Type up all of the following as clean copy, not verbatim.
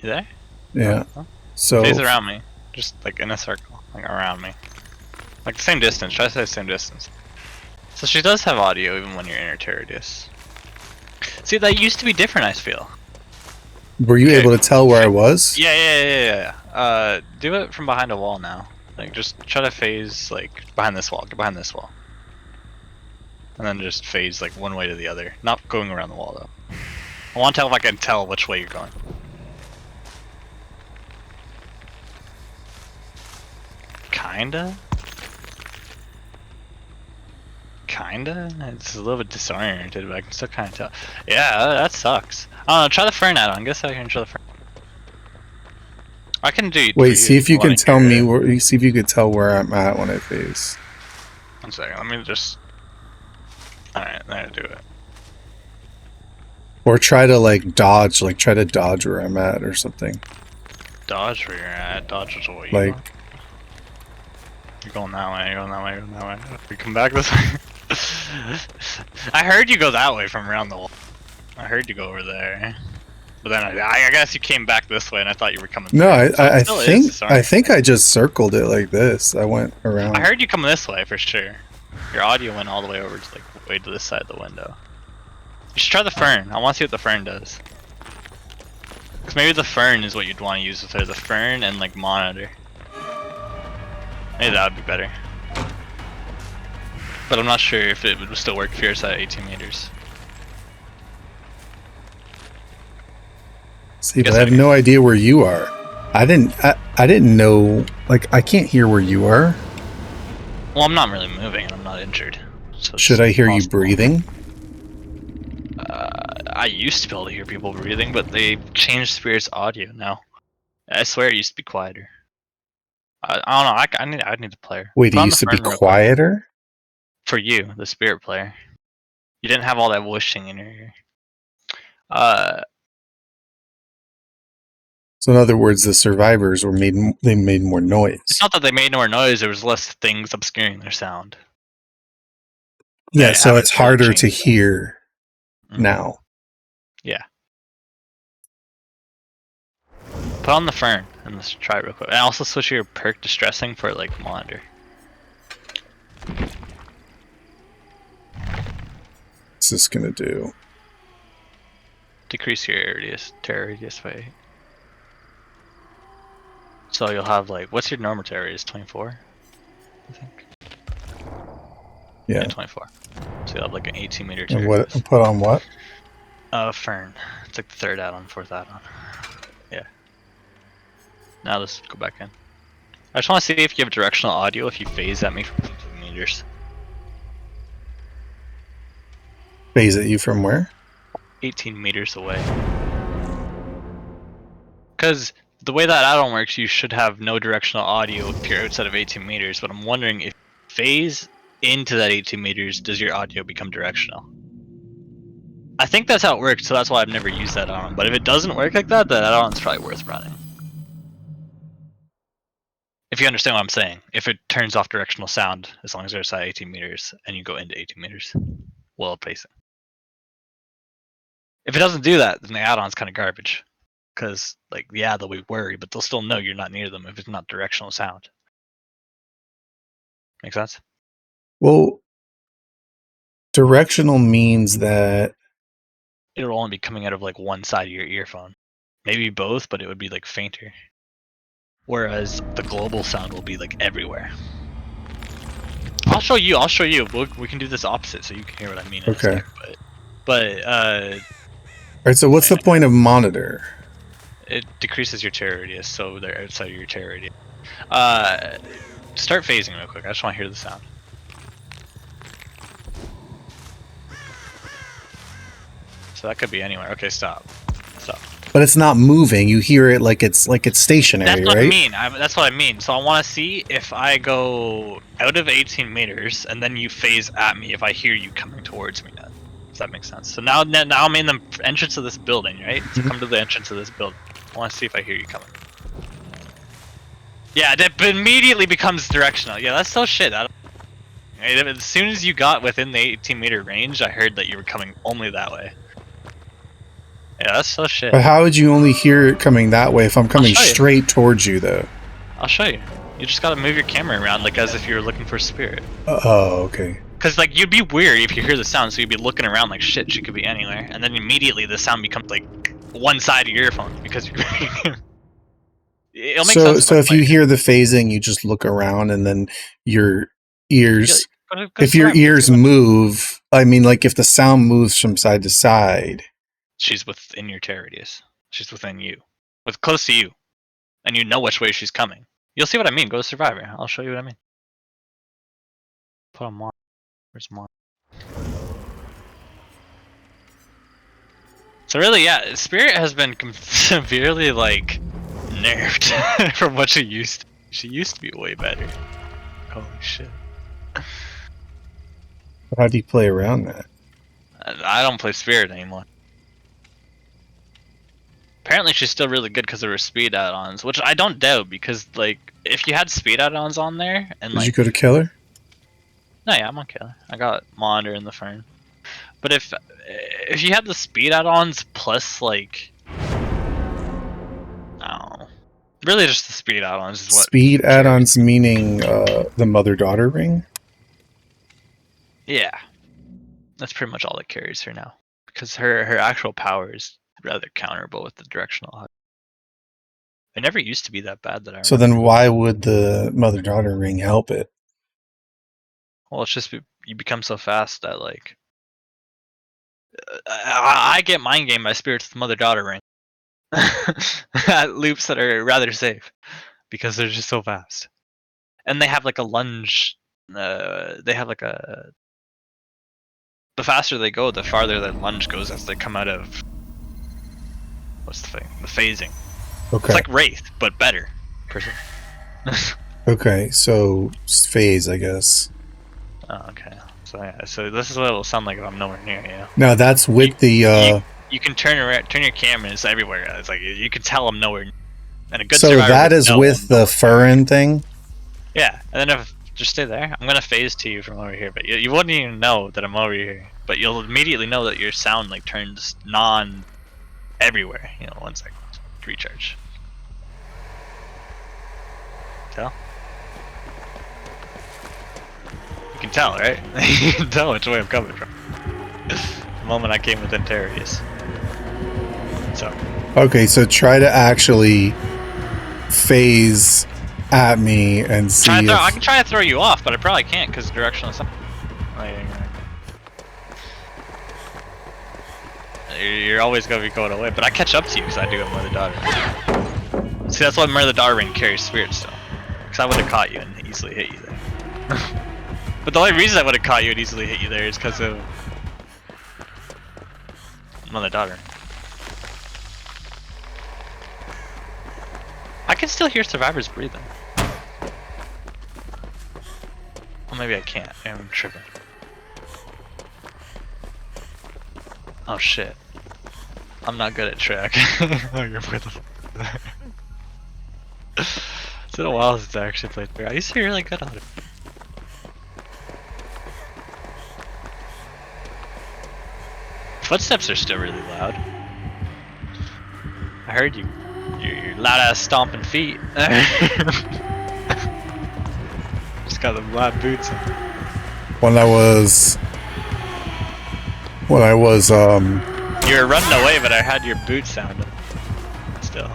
You there? Yeah. Oh. So Phase around me. Just like in a circle. Like around me. Like the same distance. Try to say same distance. So she does have audio even when you're in her radius. See, that used to be different, I feel. were you able to tell where I was? Yeah. Do it from behind a wall now. Like, just try to phase, like, behind this wall. Get behind this wall. And then just phase, like, one way to the other. Not going around the wall, though. I want to tell if I can tell which way you're going. Kinda? Kinda? It's a little bit disoriented, but I can still kind of tell. Yeah, that sucks. I don't know, try the fern add-on. Guess I can try the fern. I can do it. Wait, see if you can tell me where. See if you could tell where I'm at when I phase. 1 second. Let me just. All right, there. Do it. Or try to like dodge. Like try to dodge where I'm at or something. Dodge where you're at. Dodge is what you Like. want. You're going that way. You're going that way. You're going that way. We come back this way. I heard you go that way from around the wall. I heard you go over there. But then I guess you came back this way, and I thought you were coming. No, I think I just circled it like this. I went around. I heard you coming this way for sure. Your audio went all the way over to like way to this side of the window. You should try the fern. I want to see what the fern does. Cause maybe the fern is what you'd want to use with her. The fern and like monitor. Maybe that would be better. But I'm not sure if it would still work if you're at 18 meters. See, but I have no idea where you are. I didn't know. Like, I can't hear where you are. Well, I'm not really moving, and I'm not injured. So should I hear you breathing? I used to be able to hear people breathing, but they changed Spirit's audio now. I swear it used to be quieter. I don't know. I need to play. Wait, it used to be quieter? For you, the Spirit player. You didn't have all that whooshing in your ear. So in other words, the survivors were made more noise. It's not that they made more noise, there was less things obscuring their sound. Yeah, so it's harder to hear now. Yeah. Put on the fern and let's try it real quick. And also switch your perk to stressing for like monitor. What's this gonna do? Decrease your terror radius by 8. So you'll have like, what's your normal terror radius? 24, I think. Yeah, 24. So you'll have like an 18 meter terror. And what? Put on what? Fern. It's like the 3rd add-on, 4th add-on. Yeah. Now let's go back in. I just want to see if you have directional audio if you phase at me from 18 meters. Phase at you from where? 18 meters away. Because the way that add-on works, you should have no directional audio if you're outside of 18 meters, but I'm wondering if phase into that 18 meters, does your audio become directional? I think that's how it works, so that's why I've never used that add-on. But if it doesn't work like that, then that add-on's probably worth running. If you understand what I'm saying. If it turns off directional sound, as long as you're outside 18 meters, and you go into 18 meters, while pacing. If it doesn't do that, then the add-on's kind of garbage. Because, like, yeah, they'll be worried, but they'll still know you're not near them if it's not directional sound. Make sense? Well, directional means that it'll only be coming out of like one side of your earphone. Maybe both, but it would be like fainter. Whereas the global sound will be like everywhere. I'll show you. We can do this opposite so you can hear what I mean. Okay. Alright, so what's the point of monitor? It decreases your terror radius, so they're outside of your terror radius. Start phasing real quick. I just want to hear the sound. So that could be anywhere. Okay, stop. But it's not moving. You hear it like it's stationary, right? That's what right? I mean. That's what I mean. So I want to see if I go out of 18 meters and then you phase at me if I hear you coming towards me. Now. Does that make sense? So now I'm in the entrance of this building, right? So come to the entrance of this building. I want to see if I hear you coming. Yeah, that immediately becomes directional. Yeah, that's so shit. As soon as you got within the 18 meter range, I heard that you were coming only that way. Yeah, that's so shit. But how would you only hear it coming that way if I'm coming straight towards you, though? I'll show you. You just gotta move your camera around, like as if you were looking for a spirit. Oh, okay. Because like you'd be weird if you hear the sound, so you'd be looking around like shit. She could be anywhere, and then immediately the sound becomes like one side of your earphone because you're. It'll make sense. So if you hear the phasing, you just look around, and then your ears. If your ears move, I mean, like if the sound moves from side to side. She's within your terror radius. She's within you, close to you, and you know which way she's coming. You'll see what I mean. Go to Survivor. I'll show you what I mean. Put on Mon. Where's Mon? So really, yeah, Spirit has been severely like nerfed from what she used to. She used to be way better. Holy shit. How do you play around that? I don't play Spirit anymore. Apparently she's still really good because of her speed add-ons, which I don't doubt because like if you had speed add-ons on there and Did you go to Killer? No, yeah, I'm on Killer. I got Monitor in the Fern. But if you had the speed add-ons plus like I don't know. Really just the speed add-ons is what speed add-ons meaning the mother-daughter ring? Yeah. That's pretty much all that carries her now. Because her actual power is rather counterable with the directional HUD. It never used to be that bad that I remember. So then why would the mother-daughter ring help it? Well, it's just you become so fast that like I get mind game by spirits with mother-daughter ring. At loops that are rather safe because they're just so fast. And they have like a lunge they have like a the faster they go, the farther that lunge goes as they come out of what's the thing? The phasing. Okay. It's like Wraith, but better. Okay, so phase, I guess. Oh, okay. So yeah, so this is what it'll sound like if I'm nowhere near you. No, that's with you can turn your cameras everywhere. It's like you can tell I'm nowhere. And a good so that is with the Furin thing. Yeah, and then if just stay there, I'm gonna phase to you from over here, but you wouldn't even know that I'm over here. But you'll immediately know that your sound like turns non everywhere. You know, 1 second, recharge. Tell? You can tell, right? You can tell which way I'm coming from. The moment I came within terror radius. So. Okay, so try to actually phase at me and see. I can try to throw you off, but I probably can't because directional. You're always gonna be going away, but I catch up to you because I do have mother-daughter. See, that's why mother-daughter ring carries spirit still. Because I would have caught you and easily hit you there. But the only reason I would have caught you and easily hit you there is because of mother-daughter. I can still hear survivors breathing. Well, maybe I can't. I'm tripping. Oh shit. I'm not good at track. Oh, you're with It's been a while since I actually played fair. I used to be really good at it. Footsteps are still really loud. I heard you. Your loud ass stomping feet. Just got them loud boots on. When I was you were running away, but I had your boot sounding still.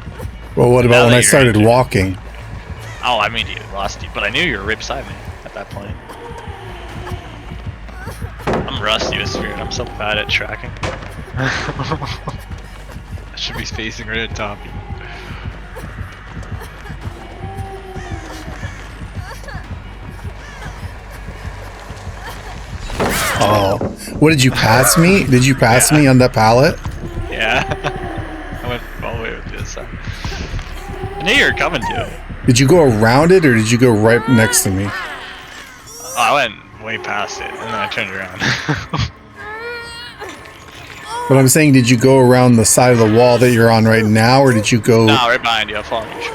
Well, what about when I started walking? Oh, I immediately lost you, but I knew you were right beside me at that point. I'm rusty with Spirit. I'm so bad at tracking. I should be facing right at top of you. Oh, what did you pass me? Did you pass me on that pallet? Yeah, I went all the way with this side. I knew you were coming to it. Did you go around it or did you go right next to me? Oh, I went way past it and then I turned around. But I'm saying, did you go around the side of the wall that you're on right now, or did you go? No, right behind you. I'm following you.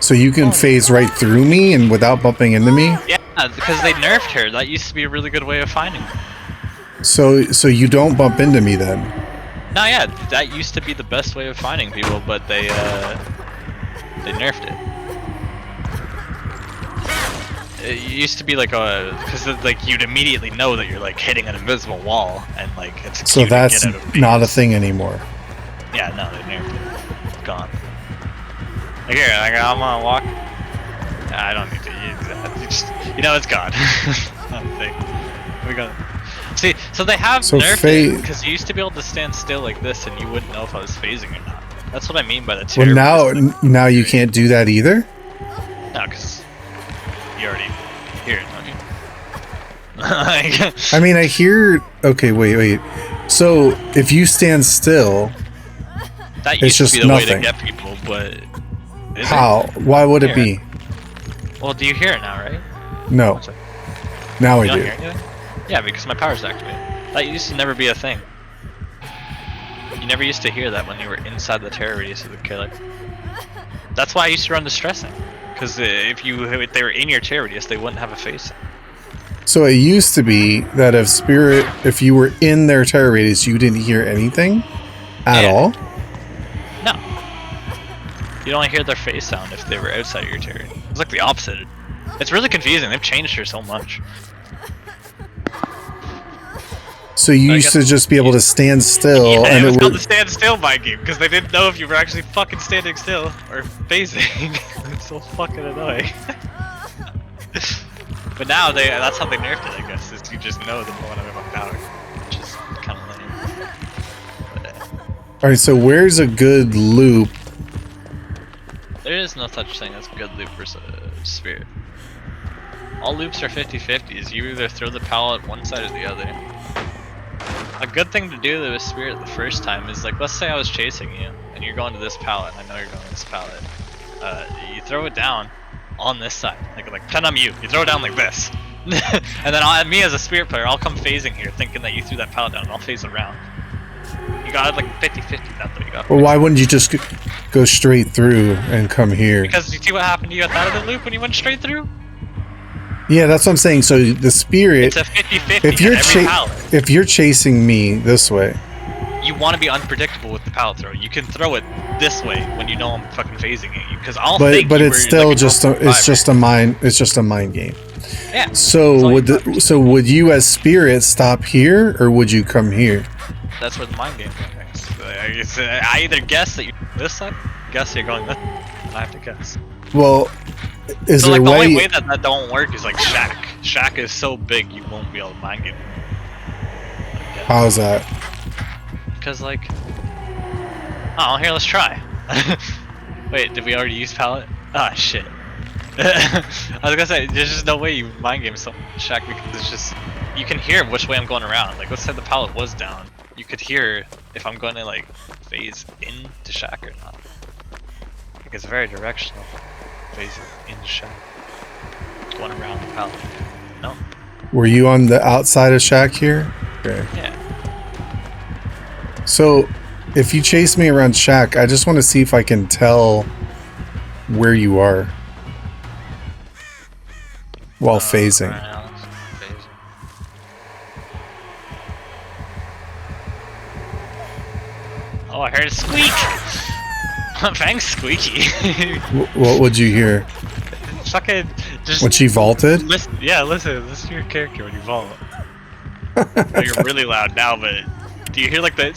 So you can phase right through me and without bumping into me? Yeah, because they nerfed her. That used to be a really good way of finding her. So you don't bump into me then? No, yeah, that used to be the best way of finding people, but they nerfed it. It used to be like because like you'd immediately know that you're like hitting an invisible wall, and like it's So cute that's to get out of not a thing anymore. Yeah, no, they nerfed it. It's gone. Like here, like, I'm gonna walk. I don't need to use that. You know, it's gone. We got. See, so they have nerfed it because you used to be able to stand still like this, and you wouldn't know if I was phasing or not. That's what I mean by the terror. Well, now you can't do that either. No, because you already hear it, don't you? I mean, I hear. Okay, wait. So if you stand still, that used it's just to be the nothing. way to get people, but how? Why would it be? Well, do you hear it now, right? No. Now I do. Hear anything? Yeah, because my power's activated. That used to never be a thing. You never used to hear that when you were inside the terror radius of the killer. That's why I used to run distressing. Because if they were in your terror radius, they wouldn't have a face. So it used to be that if you were in their terror radius, you didn't hear anything at all? No. You'd only hear their face sound if they were outside your terror. It's like the opposite. It's really confusing. They've changed her so much. So you used to just be able to stand still, yeah, and it was called the stand still mind game because they didn't know if you were actually fucking standing still or phasing. It's so fucking annoying. But now that's how they nerfed it, I guess, is you just know the moment I'm on power, which is kind of lame. All right, so where's a good loop? There is no such thing as good loop versus spirit. All loops are 50-50s. You either throw the pallet one side or the other. A good thing to do though with spirit the first time is like, let's say I was chasing you and you're going to this pallet, and I know you're going to this pallet. You throw it down on this side, like pretend I'm you. You throw it down like this, and then me as a spirit player, I'll come phasing here, thinking that you threw that pallet down, and I'll phase around. You got it like 50-50. That's what you got. Well, why wouldn't you just go straight through and come here? Because you see what happened to you at that other loop when you went straight through. Yeah, that's what I'm saying. So the spirit, it's a 50-50 if you're chasing me this way, you want to be unpredictable with the pallet throw. You can throw it this way when you know I'm fucking phasing at you, because I'll think but you it's still like just it's just a mind game. Yeah. So would you as spirit stop here, or would you come here? That's where the mind game is. I either guess that you're this side, guess you're going this, and I have to guess. Well, is so there the only way that don't work is like Shack. Shack is so big you won't be able to mind game. How is that? Because like, oh, here, let's try. Wait, did we already use pallet? Ah, shit. I was gonna say, there's just no way you mind game Shack, because it's just, you can hear which way I'm going around. Like, let's say the pallet was down. You could hear if I'm going to like phase into Shack or not. Like, it's very directional. Phasing into Shack. Going around the pallet. No. Were you on the outside of Shack here? Okay. Yeah. So, if you chase me around Shack, I just want to see if I can tell where you are while phasing. Oh, I heard a squeak! Thanks, Squeaky. What would you hear? Fucking just. When she vaulted? Listen to your character when you vault. You're really loud now, but do you hear like the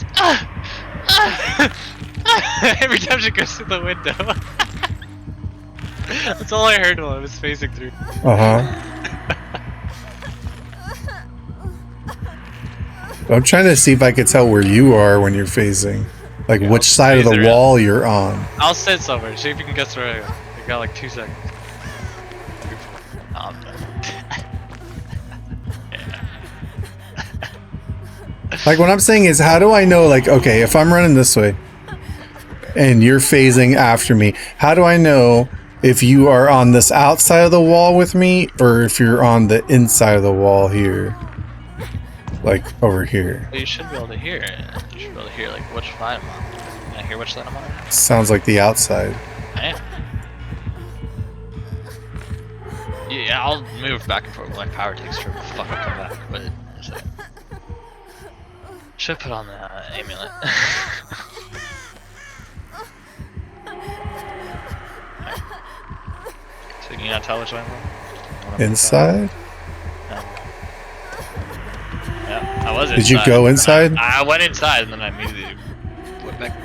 every time she goes through the window? That's all I heard while I was phasing through. I'm trying to see if I could tell where you are when you're phasing. Like which side of the wall you're on. I'll sit somewhere, see if you can guess where I am. You got like 2 seconds. Oh, I'm done. Like what I'm saying is, how do I know, like, okay, if I'm running this way and you're phasing after me, how do I know if you are on this outside of the wall with me or if you're on the inside of the wall here? Like over here. Well, you should be able to hear it. You should be able to hear like which side I'm on. Can I hear which side I'm on? Sounds like the outside. I am. Yeah, I'll move back and forth. My power takes forever to fucking come back, but Should put on the amulet. So can you not tell which way I'm going? Inside? Yeah, I was inside. Did you go inside? I went inside and then I immediately went back.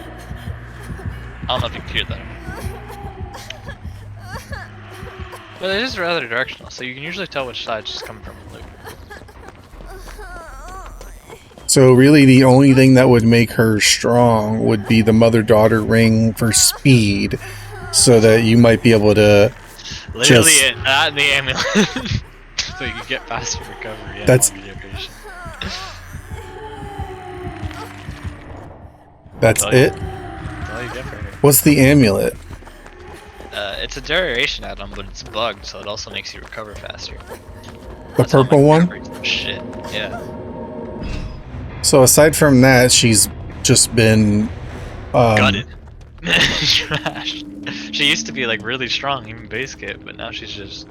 I don't know if you can hear that. But it is rather directional, so you can usually tell which side she's coming from. So really the only thing that would make her strong would be the mother-daughter ring for speed, so that you might be able to literally just... that and the amulet. So you can get faster recovery and That's... longer duration. That's it? That's all you get for her. What's the amulet? It's a duration add-on, but it's bugged, so it also makes you recover faster. The purple one? Shit, yeah. So aside from that, she's just been... gutted. Trashed. She used to be like really strong, even base kit, but now she's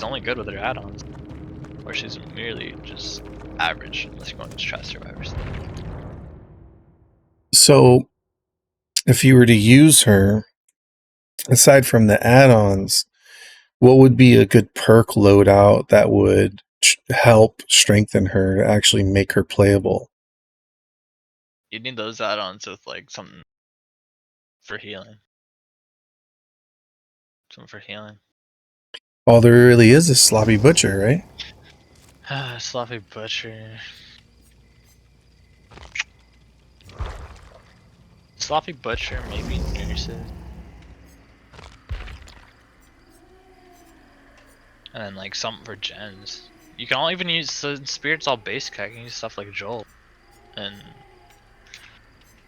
only good with her add-ons. Or she's merely just average, unless you're going to Strat Survivors. So, if you were to use her, aside from the add-ons, what would be a good perk loadout that would help strengthen her to actually make her playable? You need those add-ons with like something for healing. Something for healing. All there really is Sloppy Butcher, right? Sloppy Butcher. Sloppy Butcher, maybe nurses. And then like something for gens. You can all even use Spirit's all base cut. You can use stuff like Joel. And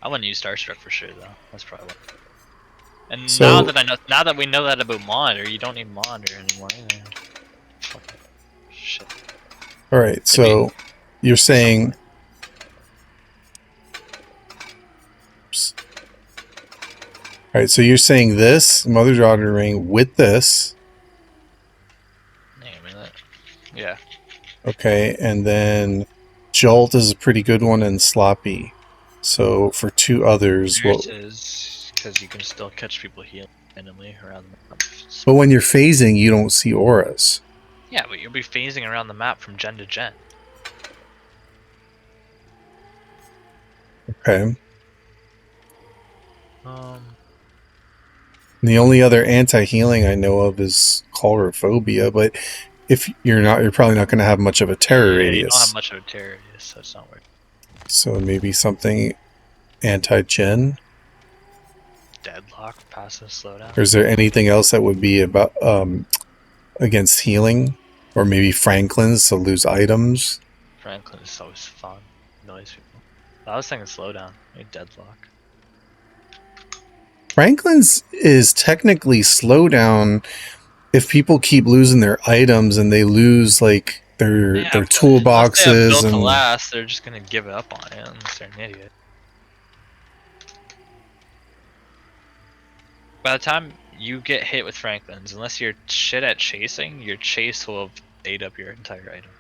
I wouldn't use Starstruck for sure though. That's probably what. And so, now that we know that about Monitor, you don't need Monitor anymore either. Okay. Shit. Alright, so you're saying... Alright, so you're saying this Mother-Daughter ring with this. Yeah. Okay, and then Jolt is a pretty good one, and Sloppy. So for two others, what is because you can still catch people healing randomly around the map. But when you're phasing, you don't see auras. Yeah, but you'll be phasing around the map from gen to gen. Okay. The only other anti-healing I know of is Claustrophobia, but if you're not, you're probably not going to have much of a terror radius. You don't have much of a terror radius, so it's not worth it. So maybe something anti-gen? Deadlock, passive slowdown. Or is there anything else that would be about against healing? Or maybe Franklin's to lose items? Franklin's is always fun. Noise people. I was thinking slowdown, maybe Deadlock. Franklin's is technically slowdown if people keep losing their items and they lose like their toolboxes built and to last, they're just gonna give up on it unless they're an idiot. By the time you get hit with Franklin's, unless you're shit at chasing, your chase will have ate up your entire item.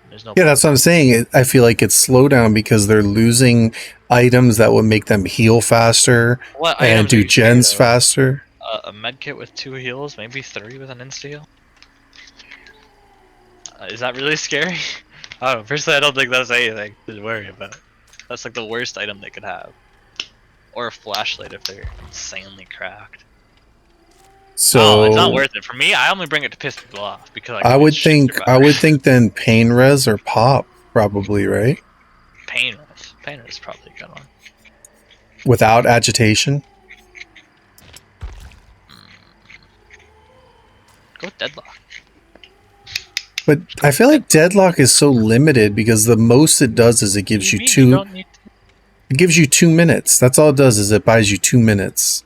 There's no. Yeah, that's what I'm saying. I feel like it's slowdown because they're losing items that would make them heal faster and do gens faster. A medkit with 2 heals, maybe 3 with an insta heal. Is that really scary? I don't know. Personally, I don't think that's anything to worry about. That's like the worst item they could have. Or a flashlight if they're insanely cracked. So it's not worth it for me. I only bring it to piss people off because I would think then pain res or pop probably, right? Pain res is probably a good one. Without agitation. Go with Deadlock. But I feel like Deadlock is so limited because the most it does is it gives you two. It gives you 2 minutes. That's all it does is it buys you 2 minutes.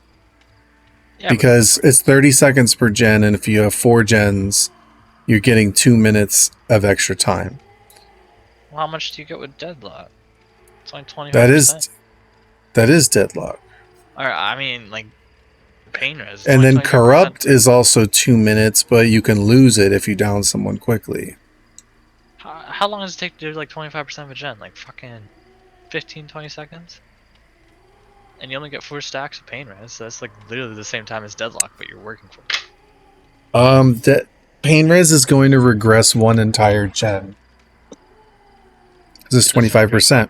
Yeah, because it's 30 seconds per gen, and if you have 4 gens, you're getting 2 minutes of extra time. Well, how much do you get with Deadlock? It's only 20%. That is Deadlock. Or I mean, like pain res. And then Corrupt is also 2 minutes, but you can lose it if you down someone quickly. How long does it take to do like 25% of a gen? Like fucking 15-20 seconds? And you only get 4 stacks of pain res, so that's like literally the same time as deadlock, but you're working for it. That pain res is going to regress one entire gen. This is 25%.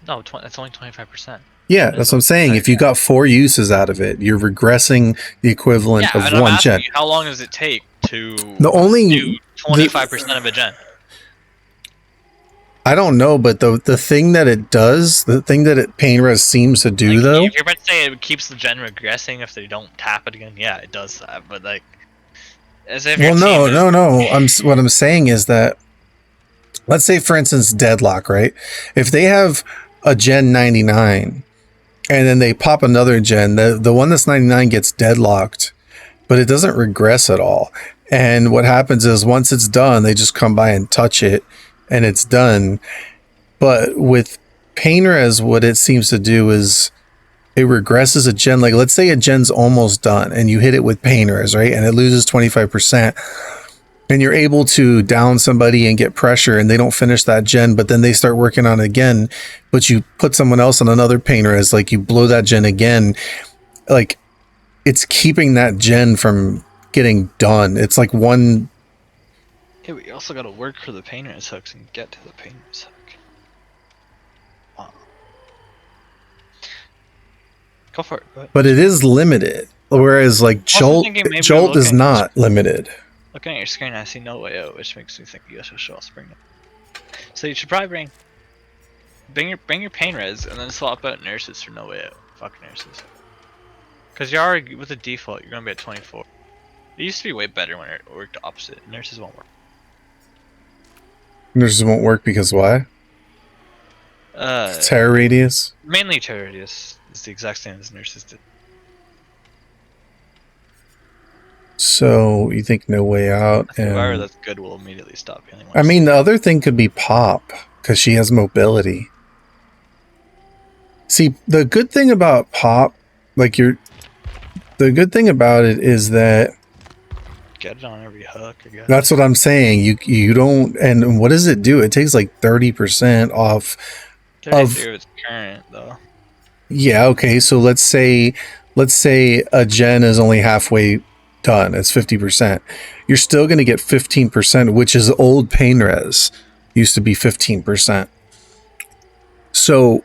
No, that's only 25%. Yeah, that's what I'm saying. If you got 4 uses out of it, you're regressing the equivalent of and I'm one asking gen. you, how long does it take to The only do 25% of a gen? I don't know, but the thing that it does, the thing that pain res seems to do, like, though. If you're about to say it keeps the gen regressing if they don't tap it again, yeah, it does that. But like, as if Well, no. What I'm saying is that, let's say, for instance, deadlock, right? If they have a gen 99 and then they pop another gen, the one that's 99 gets deadlocked, but it doesn't regress at all. And what happens is once it's done, they just come by and touch it and it's done. But with pain res, what it seems to do is it regresses a gen. Like, let's say a gen's almost done and you hit it with pain res, right? And it loses 25%. And you're able to down somebody and get pressure and they don't finish that gen, but then they start working on it again, but you put someone else on another pain res, like you blow that gen again, like it's keeping that gen from getting done. It's like one. Yeah, but you also gotta work for the pain res hooks and get to the pain res hook. Go for it. But it is limited, whereas like Jolt is not limited. Looking at your screen, I see No Way Out, which makes me think you guys should show us bring it. So you should probably bring your pain res and then swap out nurses for No Way Out. Fuck nurses. Because you're already with the default, you're gonna be at 24. It used to be way better when it worked opposite. Nurses won't work. Nurses won't work because why? Terror radius. Mainly terror radius is the exact same as nurses did. So you think No Way Out and whoever that's good will immediately stop healing. I mean, the other thing could be Pop because she has mobility. See, the good thing about Pop, like the good thing about it is that get it on every hook. I guess. That's what I'm saying. You don't. And what does it do? It takes like 30% off of its current though. Yeah. Okay. So let's say a gen is only halfway done. It's 50%. You're still going to get 15%, which is old pain res. Used to be 15%. So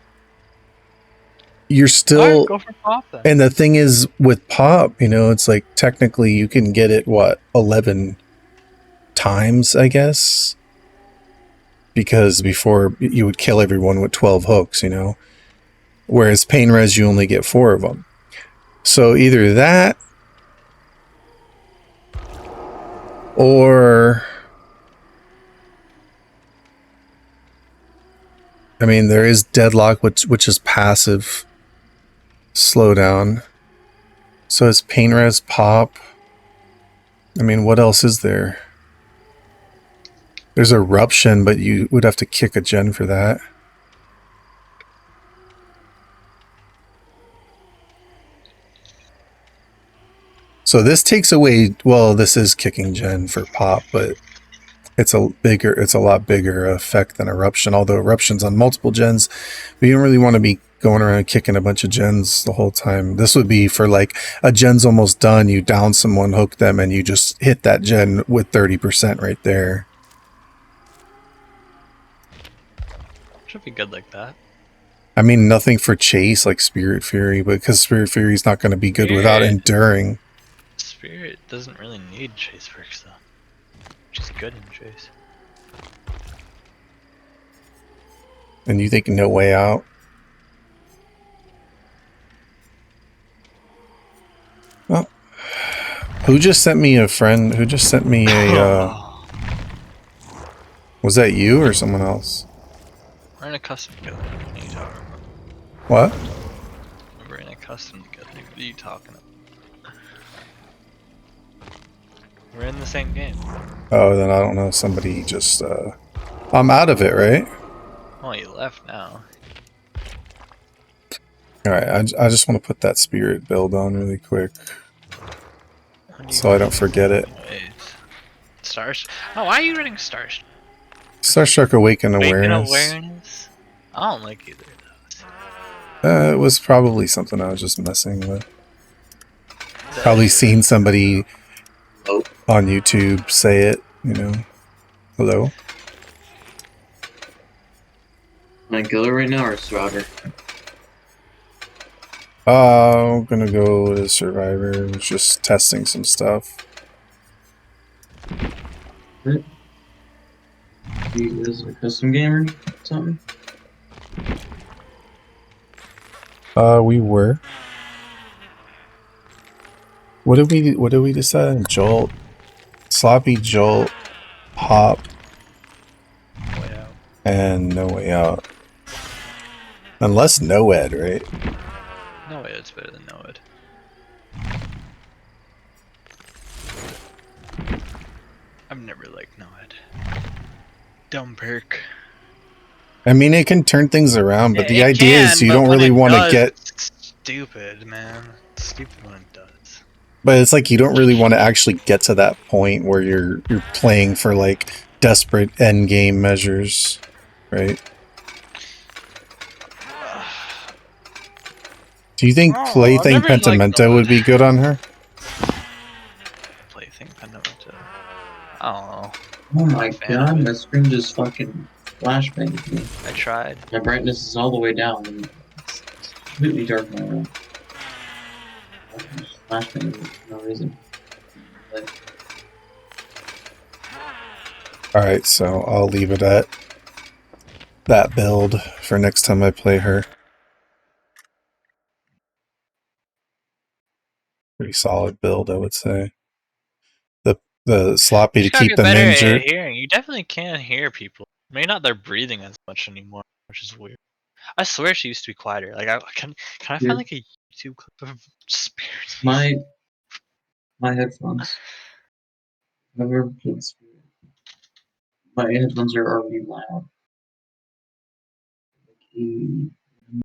you're still. Go for Pop then. And the thing is with Pop, it's like technically you can get it 11 times, I guess. Because before you would kill everyone with 12 hooks, Whereas pain res you only get 4 of them. So either that or I mean there is deadlock which is passive slowdown. So it's pain res, Pop. I mean, what else is there? There's eruption, but you would have to kick a gen for that. So this takes away, well, this is kicking gen for Pop, but it's a lot bigger effect than eruption, although eruption's on multiple gens, but you don't really want to be going around kicking a bunch of gens the whole time. This would be for like a gen's almost done, you down someone, hook them, and you just hit that gen with 30% right there. Should be good like that. I mean, nothing for chase like Spirit Fury, but because Spirit Fury is not going to be good without enduring. Spirit doesn't really need chase perks though. She's good in chase. And you think No Way Out? Well, who just sent me a friend? Who just sent me a? Was that you or someone else? We're in a custom together. What are you talking about? What? We're in a custom together. What are you talking about? We're in the same game. Oh, then I don't know. Somebody just. I'm out of it, right? Oh, you left now. All right, I just want to put that spirit build on really quick, so I don't forget it. Stars? Oh, why are you running stars? Starstruck Awaken Awaken Awareness. awareness. I don't like either of those. It was probably something I was just messing with. That Probably is- seen somebody on YouTube say it, you know. Hello? Am I killer right now or survivor? I'm gonna go to Survivor. Just testing some stuff. What? You guys a custom gamer? Something? We were. What did we decide? Jolt, Sloppy Jolt, Hop, Way out. and No Way Out. Unless Noed, right? No way, it's better than Noed. I've never liked Noed. Dumb perk. I mean, it can turn things around, but the It idea is can, you but don't when really it want to does, get. it's stupid, man. It's stupid when it does. But it's like you don't really want to actually get to that point where you're playing for like desperate end game measures, right? Do you think Oh, I've Plaything never liked Pentimento would be good on her? Plaything Pentimento. I don't know. Oh my Fan of god, it. my screen just fucking flashbanged me. I tried. My brightness is all the way down and it's completely dark in my room. Just flashbanged me for no reason. Like, Alright, so I'll leave it at that build for next time I play her. Pretty solid build, I would say. The sloppy You to just gotta keep get them better at injured. hearing. You definitely can't hear people. Maybe not their breathing as much anymore, which is weird. I swear she used to be quieter. Like, can I Yeah. find like a YouTube clip of Spirit? my headphones. Never played Spirit. My headphones are already loud.